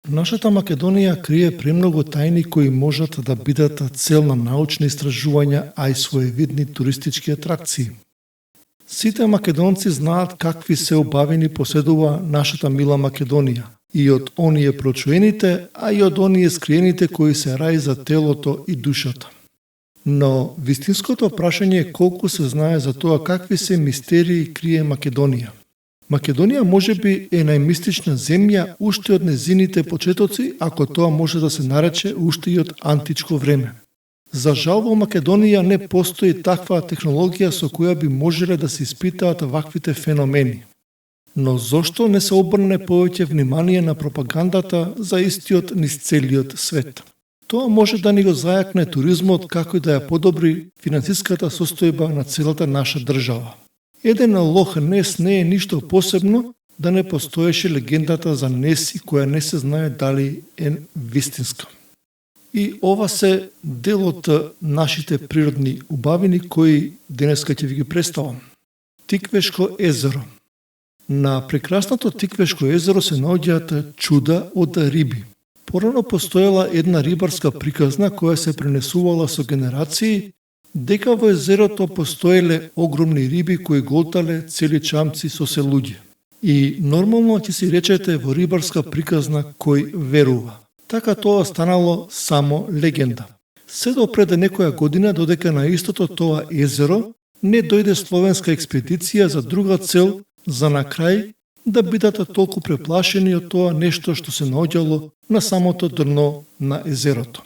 Нашата Македонија крие премногу тајни кои можат да бидат цел на научни истражувања, а и своевидни туристички атракции. Сите македонци знаат какви се убавини поседува нашата мила Македонија, и од оние прочуените, а и од оние скриените кои се раи за телото и душата. Но вистинското прашање е колку се знае за тоа какви се мистерии крие Македонија. Македонија можеби е најмистична земја уште од незините почетоци, ако тоа може да се нарече уште и од античко време. За жал во Македонија не постои таква технологија со која би можеле да се испитаат ваквите феномени. Но зошто не се обрне повеќе внимание на пропагандата за истиот низ целиот свет? Тоа може да ни го зајакне туризмот, како и да ја подобри финансиската состојба на целата наша држава. Еден Лох Нес не е ништо посебно да не постоеше легендата за Неси која не се знае дали е вистинска. И ова се дел од нашите природни убавини кои денеска ќе ви ги представам. Тиквешко езеро. На прекрасното Тиквешко езеро се наоѓаат чуда од риби. Порано постоела една рибарска приказна која се пренесувала со генерации, дека во езерото постоеле огромни риби кои голтале цели чамци со се луѓе. И нормално ќе си речете во рибарска приказна кој верува. Така тоа станало само легенда. Се до пред некоја година додека на истото тоа езеро не дојде словенска експедиција за друга цел, за на крај да бидат толку преплашени од тоа нешто што се наоѓало на самото дно на езерото.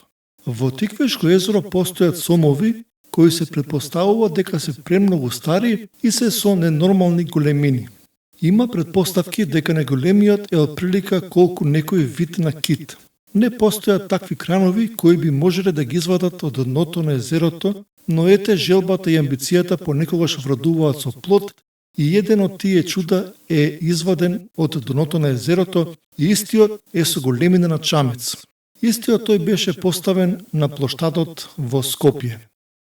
Во Тиквешко езеро постојат сомови кои се предпоставува дека се премногу стари и се со ненормални големини. Има предпоставки дека најголемиот е отприлика колку некој вид на кит. Не постојат такви кранови кои би можеле да ги извадат од дното на езерото, но ете желбата и амбицијата понекогаш врадуваат со плод и еден од тие чуда е изваден од дното на езерото и истиот е со големина на чамец. Истиот тој беше поставен на плоштадот во Скопје.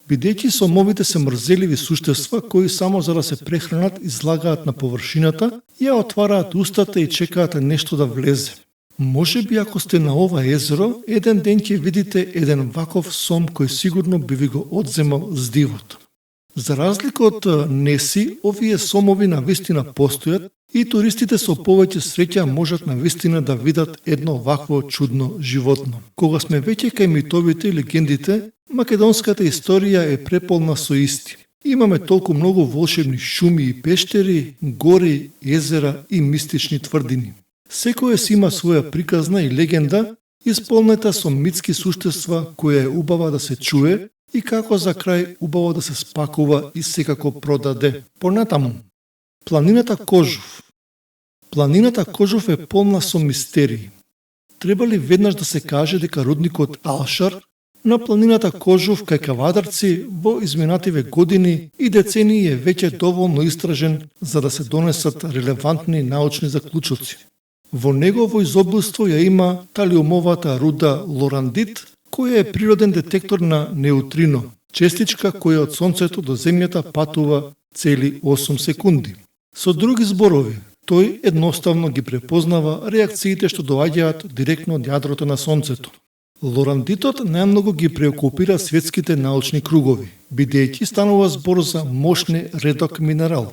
Бидејќи сомовите се мрзеливи суштества кои само за да се прехранат излагаат на површината, ја отвараат устата и чекаат нешто да влезе. Може би ако сте на ова езеро, еден ден ќе видите еден ваков сом кој сигурно би ви го одземал здивот. За разлика од Неси, овие сомови на вистина постојат и туристите со повеќе среќа можат на вистина да видат едно вакво чудно животно. Кога сме веќе кај митовите и легендите, македонската историја е преполна со исти. Имаме толку многу волшебни шуми и пештери, гори, езера и мистични тврдини. Секој си има своја приказна и легенда, исполнета со митски суштества која е убава да се чуе и како за крај убаво да се спакува и секако продаде. Понатаму. Планината Кожув. Планината Кожув е полна со мистерии. Треба ли веднаш да се каже дека рудникот Алшар на планината Кожув кај Кавадарци во изминативе години и децении е веќе доволно истражен за да се донесат релевантни научни заклучоци. Во негово изобилство ја има талиумовата руда лорандит, која е природен детектор на неутрино, честичка која од Сонцето до Земјата патува цели 8 секунди. Со други зборови, тој едноставно ги препознава реакциите што доаѓаат директно од јадрото на Сонцето. Лорандитот најмногу ги преокупира светските научни кругови, бидејќи станува збор за мощни редок минерал,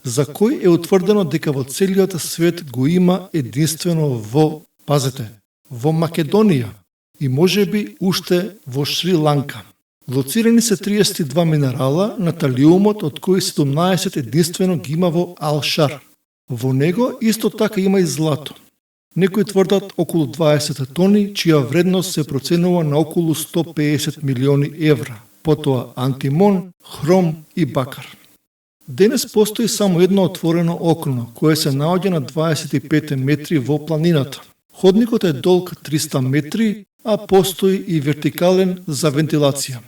за кој е утврдено дека во целиот свет го има единствено во, пазете, во Македонија и можеби уште во Шри-Ланка. Лоцирани се 32 минерала на талиумот, од кои 17 единствено ги има во Алшар. Во него исто така има и злато. Некои тврдат околу 20 тони, чија вредност се проценува на околу 150 милиони евра, потоа антимон, хром и бакар. Денес постои само едно отворено окно, кое се наоѓа на 25 метри во планината. Ходникот е долг 300 метри, а постои и вертикален за вентилација.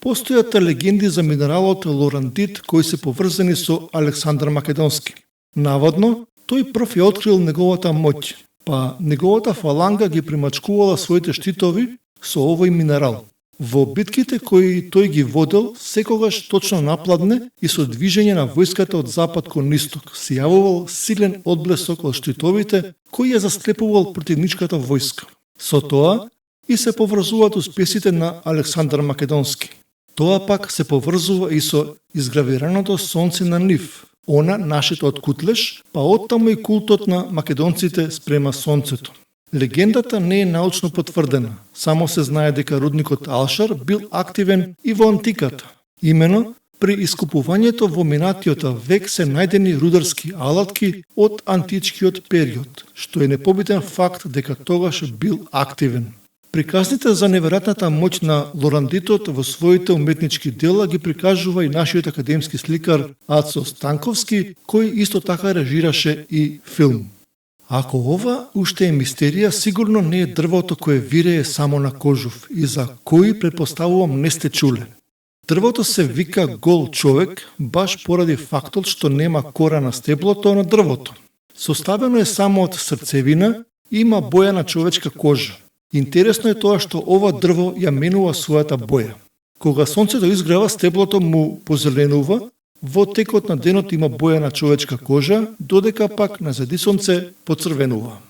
Постојат легенди за минералот лорандит кои се поврзани со Александар Македонски. Наводно, тој прв ја открил неговата моќ, па неговата фаланга ги примачкувала своите штитови со овој минерал. Во битките кои тој ги водел, секогаш точно напладне и со движење на војската од запад кон исток се јавувал силен одблесок од штитовите кои ја засклепувал противничката војска. Со тоа и се поврзуваат успесите на Александар Македонски. Тоа пак се поврзува и со изгравираното сонце на Нив, она нашето од Кутлеш, па оттаму и култот на македонците спрема сонцето. Легендата не е научно потврдена, само се знае дека рудникот Алшар бил активен и во антиката. Имено, при искупувањето во минатиот век се најдени рударски алатки од античкиот период, што е непобитен факт дека тогаш бил активен. Приказните за неверојатната моќ на лорандитот во своите уметнички дела ги прикажува и нашиот академски сликар Ацо Станковски, кој исто така режираше и филм. Ако ова уште е мистерија, сигурно не е дрвото кое вирее само на кожув и за кој претпоставувам не сте чуле. Дрвото се вика гол човек, баш поради фактот што нема кора на стеблото на дрвото. Составено е само од срцевина и има боја на човечка кожа. Интересно е тоа што ова дрво ја менува својата боја. Кога сонцето изгрева, стеблото му позеленува, во текот на денот има боја на човечка кожа, додека пак на зајди сонце поцрвенува.